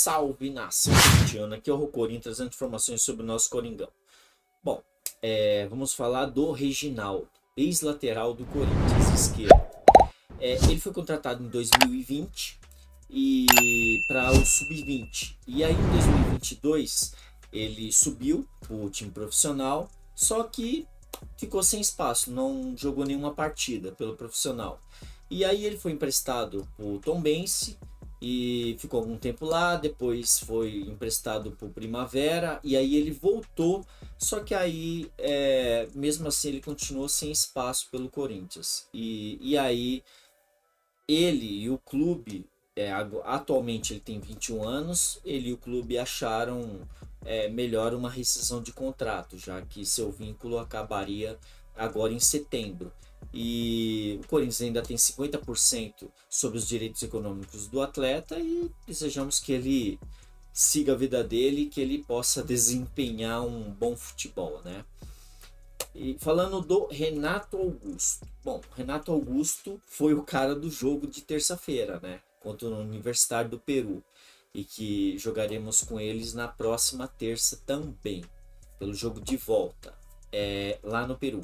Salve nação corintiana, aqui é o Rocorinho trazendo informações sobre o nosso Coringão. Bom, vamos falar do Reginaldo, ex-lateral do Corinthians, esquerdo. Ele foi contratado em 2020 e para o Sub-20. E aí em 2022 ele subiu para o time profissional, só que ficou sem espaço, não jogou nenhuma partida pelo profissional. E aí ele foi emprestado para o Tombense e ficou algum tempo lá, depois foi emprestado para o Primavera e aí ele voltou, só que aí mesmo assim ele continuou sem espaço pelo Corinthians. E aí ele e o clube, atualmente ele tem 21 anos, ele e o clube acharam melhor uma rescisão de contrato, já que seu vínculo acabaria agora em setembro. E o Corinthians ainda tem 50% sobre os direitos econômicos do atleta e desejamos que ele siga a vida dele e que ele possa desempenhar um bom futebol, né? E falando do Renato Augusto. Bom, Renato Augusto foi o cara do jogo de terça-feira, né? Contra o Universitário do Peru. E que jogaremos com eles na próxima terça também, pelo jogo de volta, lá no Peru.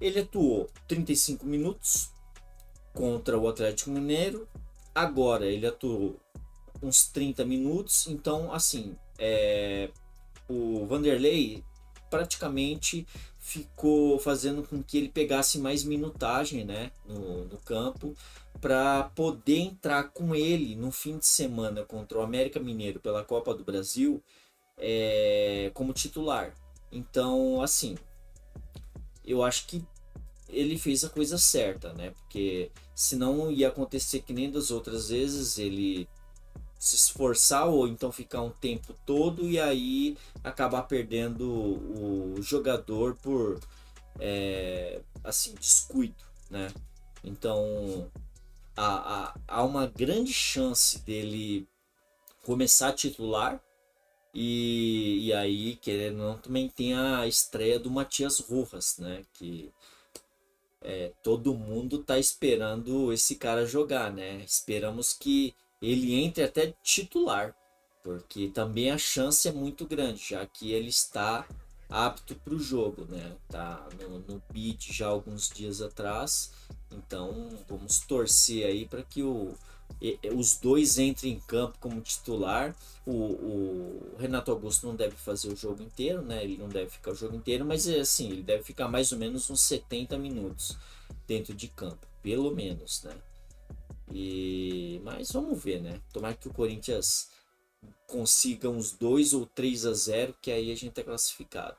Ele atuou 35 minutos contra o Atlético Mineiro. Agora ele atuou uns 30 minutos. Então, assim, o Vanderlei praticamente ficou fazendo com que ele pegasse mais minutagem, né, no campo, para poder entrar com ele no fim de semana contra o América Mineiro pela Copa do Brasil como titular. Então, assim, eu acho que ele fez a coisa certa, né? Porque senão ia acontecer que nem das outras vezes, ele se esforçar ou então ficar um tempo todo e aí acabar perdendo o jogador por assim, descuido, né? Então há uma grande chance dele começar a titular e aí, querendo ou não, também tem a estreia do Matias Rojas, né? Que todo mundo tá esperando esse cara jogar, né? Esperamos que ele entre até titular, porque também a chance é muito grande, já que ele está apto para o jogo, né? Tá no bid já alguns dias atrás, então vamos torcer aí para que os dois entrem em campo como titular. O Renato Augusto não deve fazer o jogo inteiro, né? Ele não deve ficar o jogo inteiro, mas assim, ele deve ficar mais ou menos uns 70 minutos dentro de campo, pelo menos, né? Mas vamos ver, né? Tomara que o Corinthians consiga uns 2 ou 3-0, que aí a gente é classificado.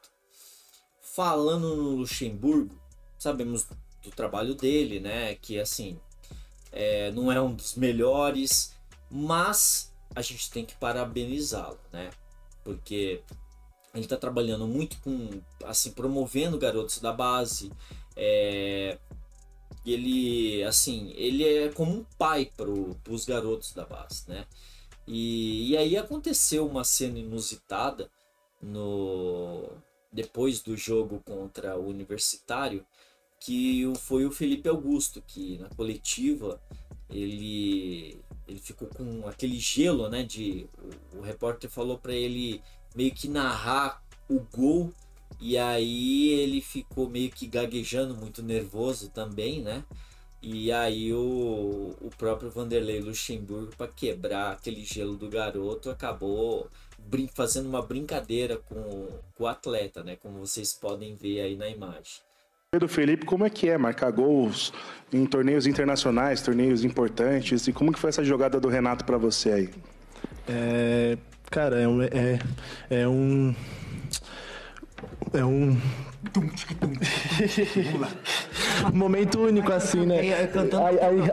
Falando no Luxemburgo, sabemos do trabalho dele, né? Que assim, não é um dos melhores, mas a gente tem que parabenizá-lo, né? Porque ele está trabalhando muito com, assim, promovendo garotos da base. Ele é como um pai para os garotos da base, né? E aí aconteceu uma cena inusitada depois do jogo contra o Universitário, que foi o Felipe Augusto, que na coletiva ele ficou com aquele gelo, né? O repórter falou para ele meio que narrar o gol, e aí ele ficou meio que gaguejando, muito nervoso também, né? E aí o próprio Vanderlei Luxemburgo, para quebrar aquele gelo do garoto, acabou fazendo uma brincadeira com o atleta, né? Como vocês podem ver aí na imagem. Do Felipe, como é que é marcar gols em torneios internacionais, torneios importantes, e como que foi essa jogada do Renato para você aí? Cara, é um momento único, assim, né?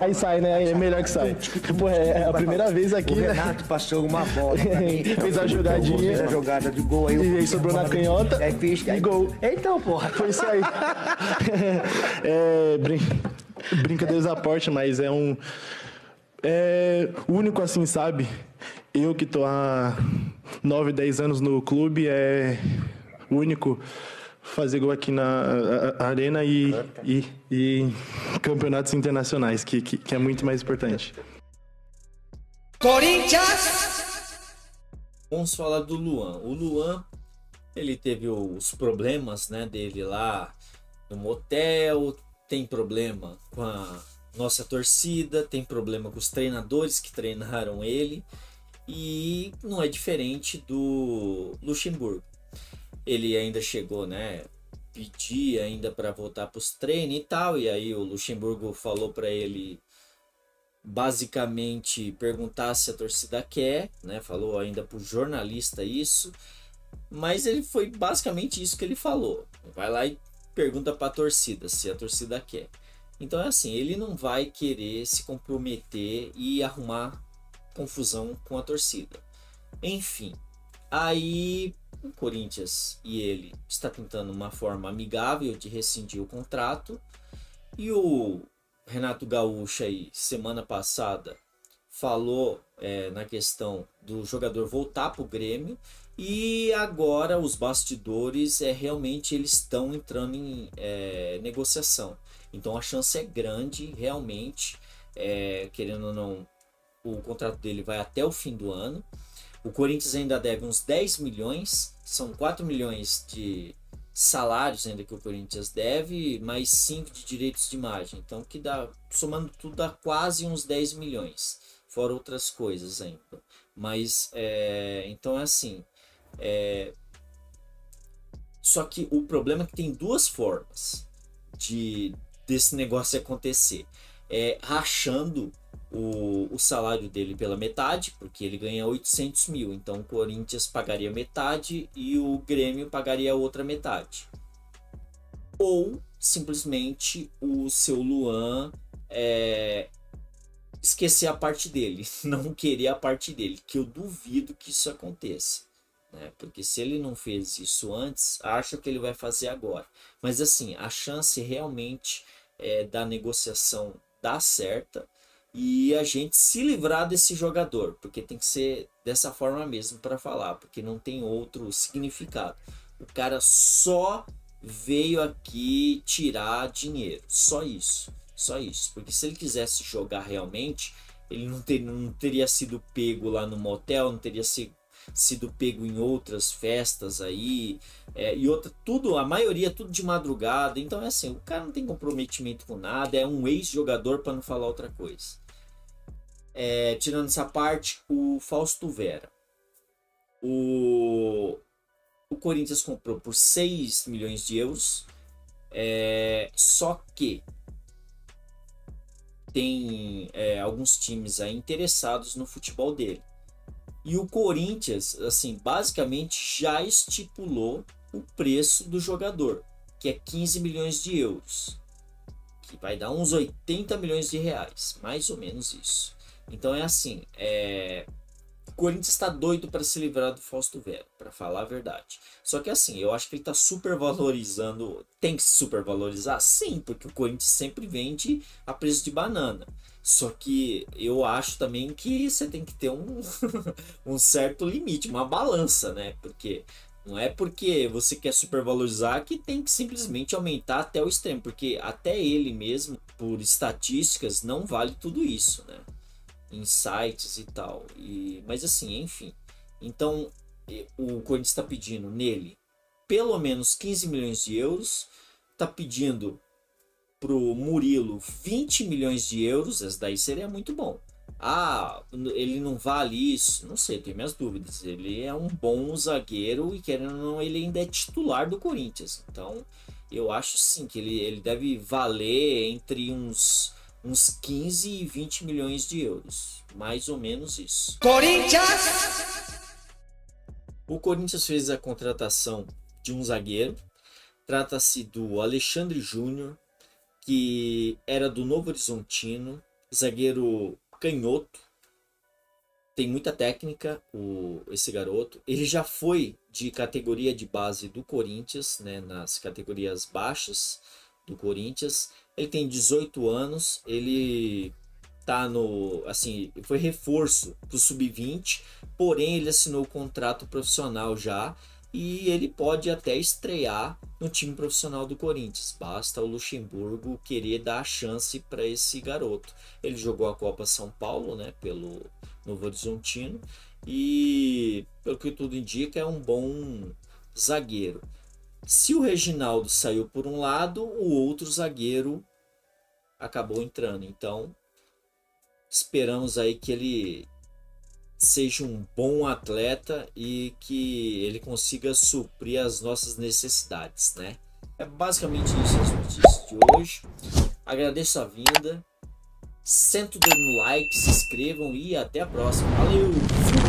Aí sai, né? Aí é melhor que sai. Pô, é a primeira vez aqui. O Renato passou uma bola pra mim. Fez a jogadinha. Fez a jogada de gol aí. E aí sobrou na canhota. Aí fiz e gol. Então, porra. Foi isso aí. Brincadeiras à parte, mas é único, assim, sabe? Eu que tô há 9, 10 anos no clube, é único fazer gol aqui na arena e campeonatos internacionais, que é muito mais importante. Corinthians! Vamos falar do Luan. O Luan, ele teve os problemas, né, dele lá no motel, tem problema com a nossa torcida, tem problema com os treinadores que treinaram ele, e não é diferente do Luxemburgo. Ele ainda chegou, né, pedir ainda para voltar para os treinos e tal, e aí o Luxemburgo falou para ele basicamente perguntar se a torcida quer, né, falou ainda para o jornalista isso, mas ele foi basicamente isso que ele falou. Vai lá e pergunta para a torcida se a torcida quer. Então é assim, ele não vai querer se comprometer e arrumar confusão com a torcida. Enfim, aí o Corinthians e ele está tentando uma forma amigável de rescindir o contrato, e o Renato Gaúcho aí, semana passada, falou na questão do jogador voltar para o Grêmio, e agora os bastidores realmente eles estão entrando em negociação. Então a chance é grande, realmente, querendo ou não, o contrato dele vai até o fim do ano. O Corinthians ainda deve uns 10 milhões, são 4 milhões de salários ainda que o Corinthians deve, mais 5 de direitos de imagem. Então que dá, somando tudo, dá quase uns 10 milhões, fora outras coisas ainda. Mas, então é assim, só que o problema é que tem duas formas desse negócio acontecer. Rachando o salário dele pela metade, porque ele ganha 800 mil, então o Corinthians pagaria metade e o Grêmio pagaria a outra metade. Ou simplesmente o seu Luan esquecer a parte dele, não querer a parte dele, que eu duvido que isso aconteça, né? Porque se ele não fez isso antes, acho que ele vai fazer agora. Mas assim, a chance realmente da negociação dar certa e a gente se livrar desse jogador, porque tem que ser dessa forma mesmo para falar, porque não tem outro significado. O cara só veio aqui tirar dinheiro, só isso, porque se ele quisesse jogar realmente, ele não teria sido pego lá no motel, não teria sido pego em outras festas aí, e outra, tudo, a maioria tudo de madrugada. Então é assim, o cara não tem comprometimento com nada, é um ex-jogador, para não falar outra coisa. Tirando essa parte, o Fausto Vera, o Corinthians comprou por 6 milhões de euros, só que tem alguns times aí interessados no futebol dele. E o Corinthians, assim, basicamente já estipulou o preço do jogador, que é 15 milhões de euros, que vai dar uns 80 milhões de reais, mais ou menos isso. Então é assim, o Corinthians está doido para se livrar do Fausto Vera, para falar a verdade. Só que assim, eu acho que ele está supervalorizando. Tem que se supervalorizar? Sim, porque o Corinthians sempre vende a preço de banana. Só que eu acho também que você tem que ter um certo limite, uma balança, né? Porque não é porque você quer supervalorizar que tem que simplesmente aumentar até o extremo, porque até ele mesmo, por estatísticas, não vale tudo isso, né? Em sites e tal. Mas assim, enfim. Então, o Corinthians está pedindo nele pelo menos 15 milhões de euros, está pedindo pro Murilo 20 milhões de euros, esse daí seria muito bom. Ele não vale isso? Não sei, tenho minhas dúvidas. Ele é um bom zagueiro e, querendo ou não, ele ainda é titular do Corinthians. Então, eu acho sim que ele deve valer entre uns 15 e 20 milhões de euros. Mais ou menos isso. O Corinthians fez a contratação de um zagueiro. Trata-se do Alexandre Júnior, que era do Novo Horizontino, zagueiro canhoto, tem muita técnica esse garoto. Ele já foi de categoria de base do Corinthians, né, nas categorias baixas do Corinthians. Ele tem 18 anos, ele tá foi reforço pro sub-20, porém ele assinou o contrato profissional já, e ele pode até estrear no time profissional do Corinthians. Basta o Luxemburgo querer dar a chance para esse garoto. Ele jogou a Copa São Paulo, né, Novo Horizontino, e pelo que tudo indica é um bom zagueiro. Se o Reginaldo saiu por um lado, o outro zagueiro acabou entrando. Então, esperamos aí que ele seja um bom atleta e que ele consiga suprir as nossas necessidades, né? É basicamente isso as notícias de hoje. Agradeço a vinda. Senta o dedo no like, se inscrevam e até a próxima. Valeu!